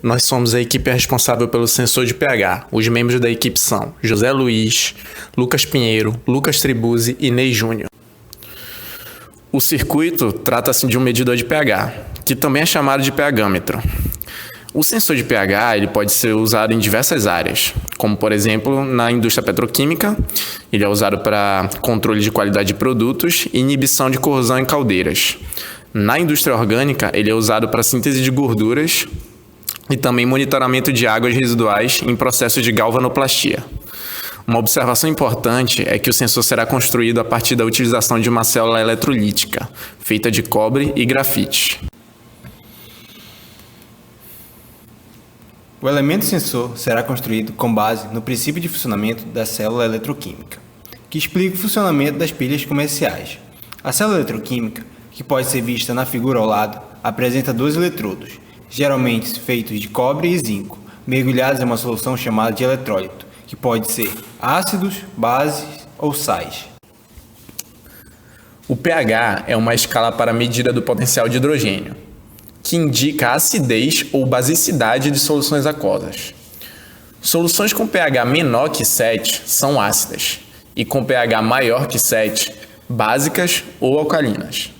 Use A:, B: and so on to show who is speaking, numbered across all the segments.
A: Nós somos a equipe responsável pelo sensor de pH. Os membros da equipe são José Luiz, Lucas Pinheiro, Lucas Tribuzzi e Ney Júnior. O circuito trata-se de um medidor de pH, que também é chamado de pHmetro. O sensor de pH ele pode ser usado em diversas áreas, como por exemplo na indústria petroquímica. Ele é usado para controle de qualidade de produtos e inibição de corrosão em caldeiras. Na indústria orgânica, ele é usado para síntese de gorduras e também monitoramento de águas residuais em processos de galvanoplastia. Uma observação importante é que o sensor será construído a partir da utilização de uma célula eletrolítica, feita de cobre e grafite.
B: O elemento sensor será construído com base no princípio de funcionamento da célula eletroquímica, que explica o funcionamento das pilhas comerciais. A célula eletroquímica, que pode ser vista na figura ao lado, apresenta dois eletrodos, geralmente feitos de cobre e zinco, mergulhados em uma solução chamada de eletrólito, que pode ser ácidos, bases ou sais.
A: O pH é uma escala para a medida do potencial de hidrogênio, que indica a acidez ou basicidade de soluções aquosas. Soluções com pH menor que 7 são ácidas, e com pH maior que 7, básicas ou alcalinas.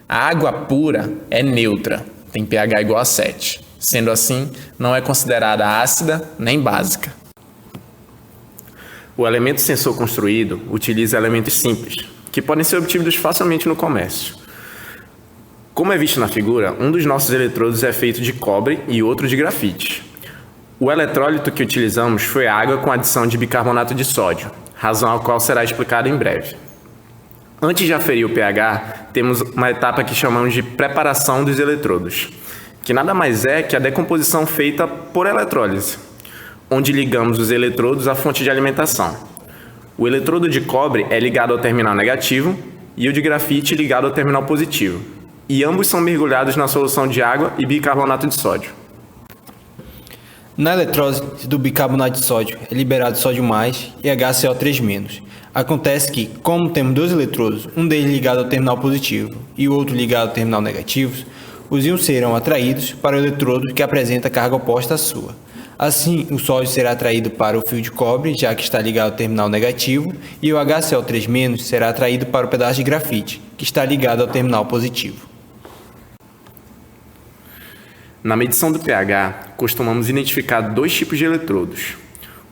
A: A água pura é neutra, tem pH igual a 7. Sendo assim, não é considerada ácida nem básica. O elemento sensor construído utiliza elementos simples, que podem ser obtidos facilmente no comércio. Como é visto na figura, um dos nossos eletrodos é feito de cobre e outro de grafite. O eletrólito que utilizamos foi água com adição de bicarbonato de sódio, razão a qual será explicada em breve. Antes de aferir o pH, temos uma etapa que chamamos de preparação dos eletrodos, que nada mais é que a decomposição feita por eletrólise, onde ligamos os eletrodos à fonte de alimentação. O eletrodo de cobre é ligado ao terminal negativo e o de grafite ligado ao terminal positivo, e ambos são mergulhados na solução de água e bicarbonato de sódio.
B: Na eletrólise do bicarbonato de sódio é liberado sódio mais e HCO3-. Acontece que, como temos dois eletrodos, um deles ligado ao terminal positivo e o outro ligado ao terminal negativo, os íons serão atraídos para o eletrodo que apresenta carga oposta à sua. Assim, o sódio será atraído para o fio de cobre, já que está ligado ao terminal negativo, e o HCO3- será atraído para o pedaço de grafite, que está ligado ao terminal positivo.
A: Na medição do pH, costumamos identificar dois tipos de eletrodos.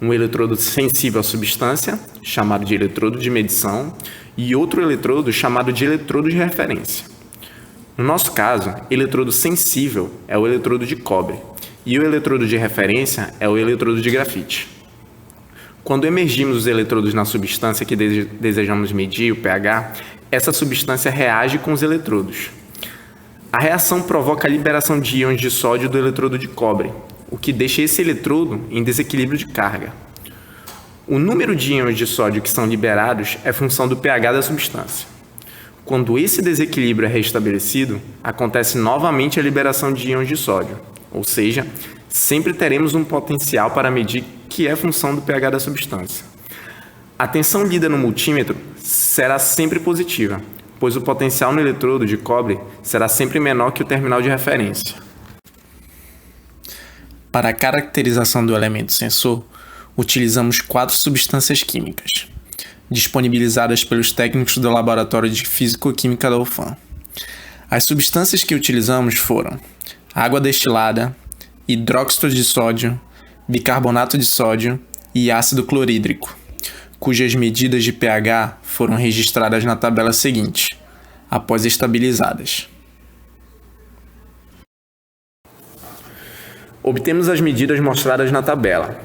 A: Um eletrodo sensível à substância, chamado de eletrodo de medição, e outro eletrodo chamado de eletrodo de referência. No nosso caso, eletrodo sensível é o eletrodo de cobre, e o eletrodo de referência é o eletrodo de grafite. Quando emergimos os eletrodos na substância que desejamos medir, o pH, essa substância reage com os eletrodos. A reação provoca a liberação de íons de sódio do eletrodo de cobre, o que deixa esse eletrodo em desequilíbrio de carga. O número de íons de sódio que são liberados é função do pH da substância. Quando esse desequilíbrio é restabelecido, acontece novamente a liberação de íons de sódio, ou seja, sempre teremos um potencial para medir que é função do pH da substância. A tensão lida no multímetro será sempre positiva, pois o potencial no eletrodo de cobre será sempre menor que o terminal de referência. Para a caracterização do elemento sensor, utilizamos 4 substâncias químicas, disponibilizadas pelos técnicos do Laboratório de Físico-Química da UFAM. As substâncias que utilizamos foram água destilada, hidróxido de sódio, bicarbonato de sódio e ácido clorídrico, cujas medidas de pH foram registradas na tabela seguinte, após estabilizadas. Obtemos as medidas mostradas na tabela.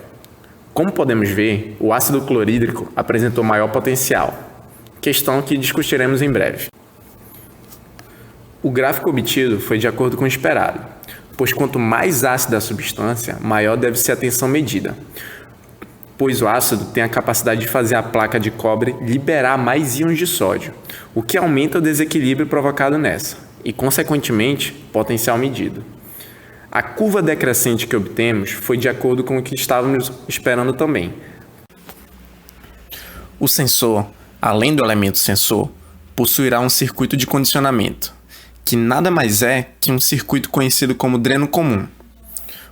A: Como podemos ver, o ácido clorídrico apresentou maior potencial, questão que discutiremos em breve. O gráfico obtido foi de acordo com o esperado, pois quanto mais ácida a substância, maior deve ser a tensão medida, pois o ácido tem a capacidade de fazer a placa de cobre liberar mais íons de sódio, o que aumenta o desequilíbrio provocado nessa, e, consequentemente, potencial medido. A curva decrescente que obtemos foi de acordo com o que estávamos esperando também. O sensor, além do elemento sensor, possuirá um circuito de condicionamento, que nada mais é que um circuito conhecido como dreno comum.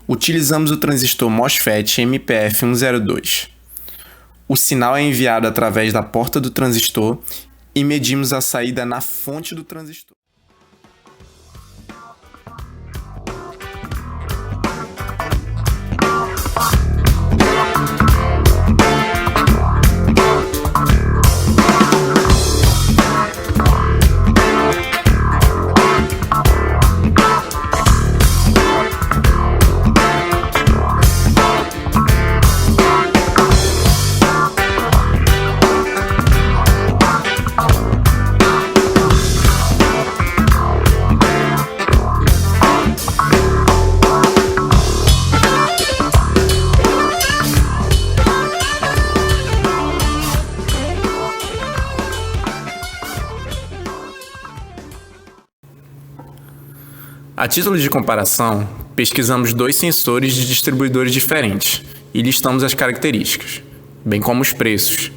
A: Utilizamos o transistor MOSFET MPF102. O sinal é enviado através da porta do transistor e medimos a saída na fonte do transistor. A título de comparação, pesquisamos 2 sensores de distribuidores diferentes e listamos as características, bem como os preços.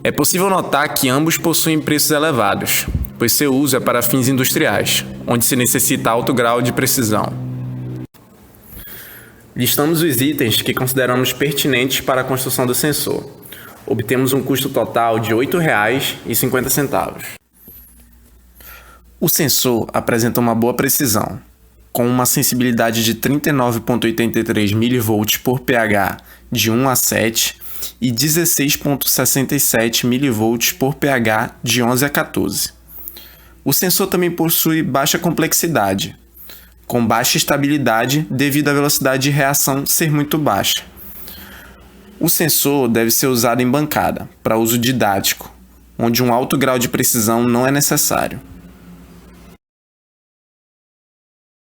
A: É possível notar que ambos possuem preços elevados, pois seu uso é para fins industriais, onde se necessita alto grau de precisão. Listamos os itens que consideramos pertinentes para a construção do sensor. Obtemos um custo total de R$ 8,50. O sensor apresenta uma boa precisão, com uma sensibilidade de 39,83 mV por pH de 1 a 7 e 16,67 mV por pH de 11 a 14. O sensor também possui baixa complexidade, com baixa estabilidade devido à velocidade de reação ser muito baixa. O sensor deve ser usado em bancada, para uso didático, onde um alto grau de precisão não é necessário.